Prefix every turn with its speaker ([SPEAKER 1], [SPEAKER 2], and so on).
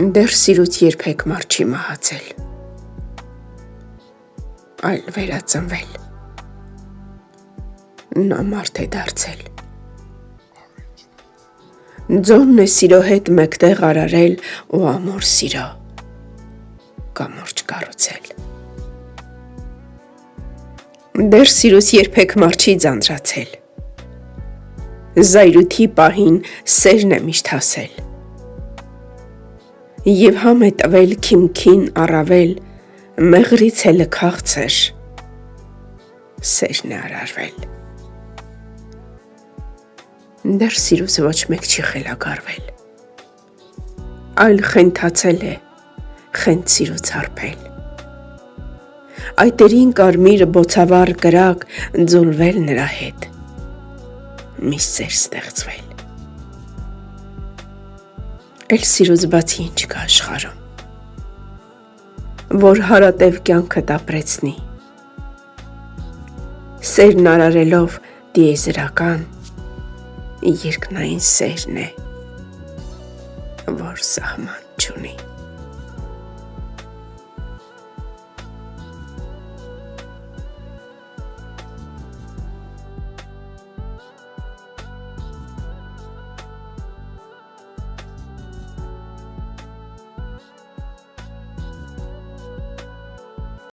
[SPEAKER 1] Դեռ սիրուց երբեք մարդ չի մահացել, այլ վերածնվել, նա մարդ է դարձել, ձոնն է սիրո հետ մեկտեղ արարել ու ամոր սիրո կամորջ կառուցել, դեռ սիրուց երբեք մարդ չի ձանձրացել, զայրույթի պահին սերն է միշտ հասել, և համ է տվել քիմքին առավել, մեղրից է լքաղցր, սերն է արարվել, դեռ սիրուց ոչ մեկ չի խելագարվել, այլ խենթացել է, խենթ սիրուց հարբել, այտերին կարմիր բոցավառ կրակ ձուլվել նրա հետ, մի սեր ստեղծվել, էլ սիրուց բացի ինչ կա աշխարհում, որ հարատև կյանքդ ապրեցնի, սերն արարելով տիեզերական, երկնային սերն է, որ սահման չունի։